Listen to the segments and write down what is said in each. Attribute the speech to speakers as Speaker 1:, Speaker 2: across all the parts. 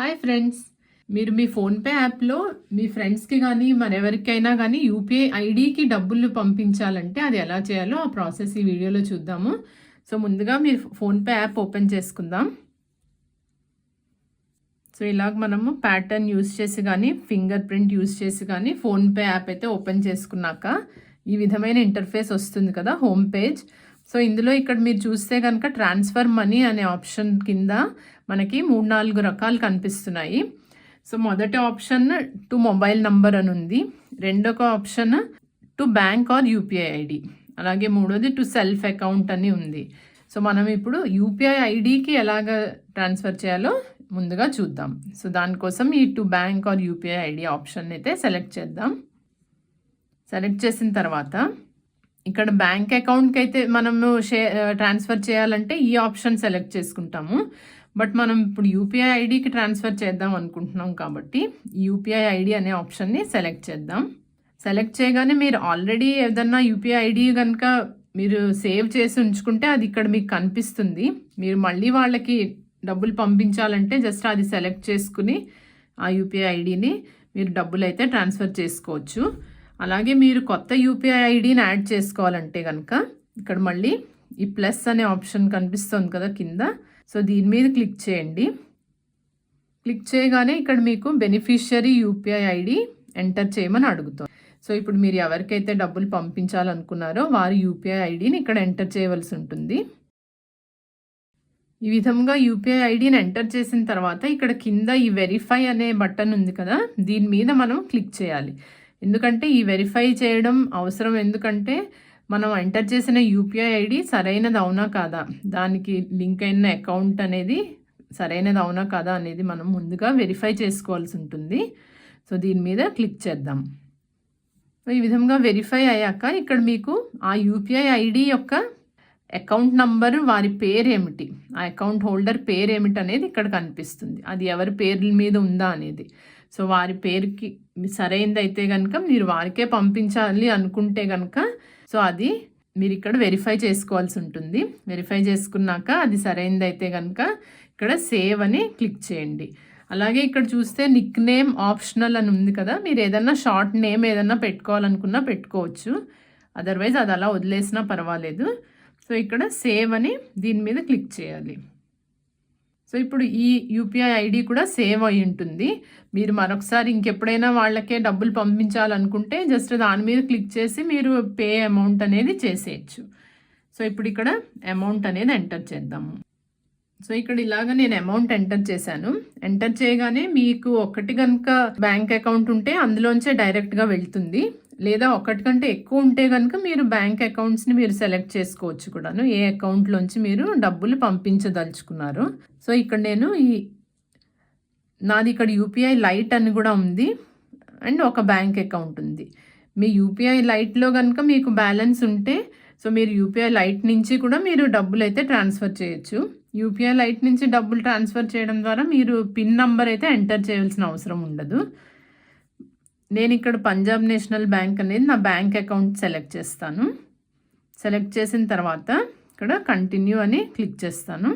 Speaker 1: Hi friends, మీరు మీ PhonePe యాప్లో మీ ఫ్రెండ్స్కి కానీ మరెవరికైనా కానీ యూపీఐ ఐడికి డబ్బులు పంపించాలంటే అది ఎలా చేయాలో ఆ ప్రాసెస్ ఈ వీడియోలో చూద్దాము. సో ముందుగా మీరు ఫోన్పే యాప్ ఓపెన్ చేసుకుందాం. సో ఇలాగ మనము ప్యాటర్న్ యూస్ చేసి కానీ ఫింగర్ ప్రింట్ యూస్ చేసి కానీ ఫోన్పే యాప్ అయితే ఓపెన్ చేసుకున్నాక ఈ విధమైన ఇంటర్ఫేస్ వస్తుంది కదా, హోమ్ పేజ్. సో ఇందులో ఇక్కడ మీరు చూస్తే కనుక ట్రాన్స్ఫర్ మనీ అనే ఆప్షన్ కింద మనకి 3-4 రకాలు కనిపిస్తున్నాయి. సో మొదటి ఆప్షన్ టు మొబైల్ నంబర్ అని ఉంది, రెండొక option to bank or UPI ID, అలాగే మూడోది టు సెల్ఫ్ అకౌంట్ అని ఉంది. సో మనం ఇప్పుడు యూపీఐ ఐడికి ఎలాగ ట్రాన్స్ఫర్ చేయాలో ముందుగా చూద్దాం. సో దానికోసం ఈ to bank or UPI ID option అయితే సెలెక్ట్ చేద్దాం. సెలెక్ట్ చేసిన తర్వాత ఇక్కడ బ్యాంక్ అకౌంట్కి అయితే మనము ట్రాన్స్ఫర్ చేయాలంటే ఈ ఆప్షన్ సెలెక్ట్ చేసుకుంటాము. బట్ మనం ఇప్పుడు యూపీఐ ఐడికి ట్రాన్స్ఫర్ చేద్దాం అనుకుంటున్నాం కాబట్టి యూపీఐ ఐడి అనే ఆప్షన్ని సెలెక్ట్ చేద్దాం. సెలెక్ట్ చేయగానే మీరు ఆల్రెడీ ఏదన్నా యూపీఐ ఐడి కనుక మీరు సేవ్ చేసి ఉంచుకుంటే అది ఇక్కడ మీకు కనిపిస్తుంది. మీరు మళ్ళీ వాళ్ళకి డబ్బులు పంపించాలంటే జస్ట్ అది సెలెక్ట్ చేసుకుని ఆ యూపీఐ ఐడిని మీరు డబ్బులు అయితే ట్రాన్స్ఫర్ చేసుకోవచ్చు. అలాగే మీరు కొత్త యూపీఐ ఐడిని యాడ్ చేసుకోవాలంటే కనుక ఇక్కడ మళ్ళీ ఈ ప్లస్ అనే ఆప్షన్ కనిపిస్తుంది కదా కింద. సో దీని మీద క్లిక్ చేయండి. క్లిక్ చేయగానే ఇక్కడ మీకు బెనిఫిషియరీ యూపీఐ ఐడి ఎంటర్ చేయమని అడుగుతుంది. సో ఇప్పుడు మీరు ఎవరికైతే డబ్బులు పంపించాలనుకున్నారో వారి యూపీఐ ఐడిని ఇక్కడ ఎంటర్ చేయవలసి ఉంటుంది. ఈ విధంగా యూపీఐ ఐడిని ఎంటర్ చేసిన తర్వాత ఇక్కడ కింద ఈ వెరిఫై అనే బటన్ ఉంది కదా, దీని మీద మనం క్లిక్ చేయాలి. ఎందుకంటే ఈ వెరిఫై చేయడం అవసరం, ఎందుకంటే మనం ఎంటర్ చేసిన యూపీఐ ఐడి సరైనది అవునా కాదా, దానికి లింక్ అయిన అకౌంట్ అనేది సరైనది అవునా కాదా అనేది మనం ముందుగా వెరిఫై చేసుకోవాల్సి ఉంటుంది. సో దీని మీద క్లిక్ చేద్దాం. ఈ విధంగా వెరిఫై అయ్యాక ఇక్కడ మీకు ఆ యూపీఐ ఐడి యొక్క అకౌంట్ నంబరు, వారి పేరు ఏమిటి, ఆ అకౌంట్ హోల్డర్ పేరు ఏమిటి అనేది ఇక్కడ కనిపిస్తుంది. అది ఎవరి పేర్ల మీద ఉందా అనేది. సో వారి పేరుకి సరైనది అయితే కనుక మీరు వారికే పంపించాలి అనుకుంటే కనుక సో అది మీరు ఇక్కడ వెరిఫై చేసుకోవాల్సి ఉంటుంది. వెరిఫై చేసుకున్నాక అది సరైనది అయితే కనుక ఇక్కడ సేవ్ అని క్లిక్ చేయండి. అలాగే ఇక్కడ చూస్తే నిక్ నేమ్ ఆప్షనల్ అని ఉంది కదా, మీరు ఏదన్నా షార్ట్ నేమ్ ఏదన్నా పెట్టుకోవాలనుకున్నా పెట్టుకోవచ్చు, అదర్వైజ్ అది అలా వదిలేసినా పర్వాలేదు. సో ఇక్కడ సేవ్ అని దీని మీద క్లిక్ చేయాలి. సో ఇప్పుడు ఈ యూపీఐ ఐడి కూడా సేవ్ అయి ఉంటుంది. మీరు మరొకసారి ఇంకెప్పుడైనా వాళ్ళకే డబ్బులు పంపించాలనుకుంటే జస్ట్ దాని మీద క్లిక్ చేసి మీరు పే అమౌంట్ అనేది చేసేయచ్చు. సో ఇప్పుడు ఇక్కడ అమౌంట్ అనేది ఎంటర్ చేద్దాము. సో ఇక్కడ ఇలాగ నేను అమౌంట్ ఎంటర్ చేశాను. ఎంటర్ చేయగానే మీకు ఒకటి కనుక బ్యాంక్ అకౌంట్ ఉంటే అందులోంచే డైరెక్ట్గా వెళ్తుంది, లేదా ఒకటి కంటే ఎక్కువ ఉంటే కనుక మీరు బ్యాంక్ అకౌంట్స్ని మీరు సెలెక్ట్ చేసుకోవచ్చు కూడాను, ఏ అకౌంట్లోంచి మీరు డబ్బులు పంపించదలుచుకున్నారు. సో ఇక్కడ నేను నాది ఇక్కడ యూపీఐ లైట్ అని కూడా ఉంది అండ్ ఒక బ్యాంక్ అకౌంట్ ఉంది. మీ యూపీఐ లైట్లో కనుక మీకు బ్యాలెన్స్ ఉంటే సో మీరు యూపీఐ లైట్ నుంచి కూడా మీరు డబ్బులు అయితే ట్రాన్స్ఫర్ చేయొచ్చు. యూపీఐ లైట్ నుంచి డబ్బులు ట్రాన్స్ఫర్ చేయడం ద్వారా మీరు పిన్ నంబర్ అయితే ఎంటర్ చేయాల్సిన అవసరం ఉండదు. నేను ఇక్కడ పంజాబ్ నేషనల్ బ్యాంక్ అనేది నా బ్యాంక్ అకౌంట్ సెలెక్ట్ చేస్తాను. సెలెక్ట్ చేసిన తర్వాత ఇక్కడ కంటిన్యూ అని క్లిక్ చేస్తాను.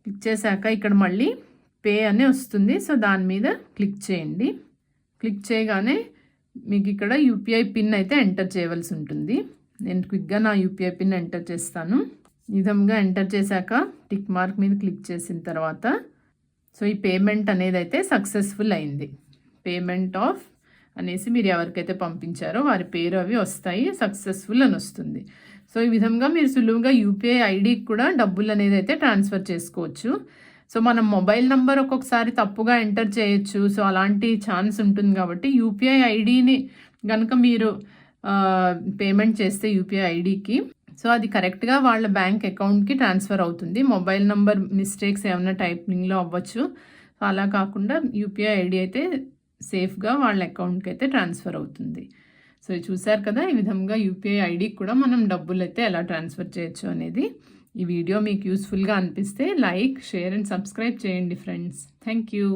Speaker 1: క్లిక్ చేశాక ఇక్కడ మళ్ళీ పే అని వస్తుంది. సో దాని మీద క్లిక్ చేయండి. క్లిక్ చేయగానే మీకు ఇక్కడ యూపీఐ పిన్ అయితే ఎంటర్ చేయవలసి ఉంటుంది. నేను క్విక్గా నా యూపీఐ పిన్ ఎంటర్ చేస్తాను. ఈ విధంగా ఎంటర్ చేశాక టిక్ మార్క్ మీద క్లిక్ చేసిన తర్వాత సో ఈ పేమెంట్ అనేది అయితే సక్సెస్ఫుల్ అయింది. పేమెంట్ ఆఫ్ అనేసి మీరు ఎవరికైతే పంపించారో వారి పేరు అవి వస్తాయి, సక్సెస్ఫుల్ అని వస్తుంది. సో ఈ విధంగా మీరు సులువుగా యూపీఐ ఐడికి కూడా డబ్బులు అనేది అయితే ట్రాన్స్ఫర్ చేసుకోవచ్చు. సో మనం మొబైల్ నంబర్ ఒక్కొక్కసారి తప్పుగా ఎంటర్ చేయొచ్చు, సో అలాంటి ఛాన్స్ ఉంటుంది కాబట్టి యూపీఐ ఐడిని కనుక మీరు పేమెంట్ చేస్తే యూపీఐ ఐడికి సో అది కరెక్ట్గా వాళ్ళ బ్యాంక్ అకౌంట్కి ట్రాన్స్ఫర్ అవుతుంది. మొబైల్ నంబర్ మిస్టేక్స్ ఏమైనా టైపింగ్లో అవ్వచ్చు. సో అలా కాకుండా యూపీఐ ఐడి అయితే సేఫ్గా వాళ్ళ అకౌంట్కి అయితే ట్రాన్స్ఫర్ అవుతుంది. సో చూసారు కదా, ఈ విధంగా యూపీఐ ఐడికి కూడా మనం డబ్బులు అయితే ఎలా ట్రాన్స్ఫర్ చేయొచ్చు అనేది. ఈ వీడియో మీకు యూస్ఫుల్గా అనిపిస్తే లైక్, షేర్ అండ్ సబ్స్క్రైబ్ చేయండి ఫ్రెండ్స్. Thank you.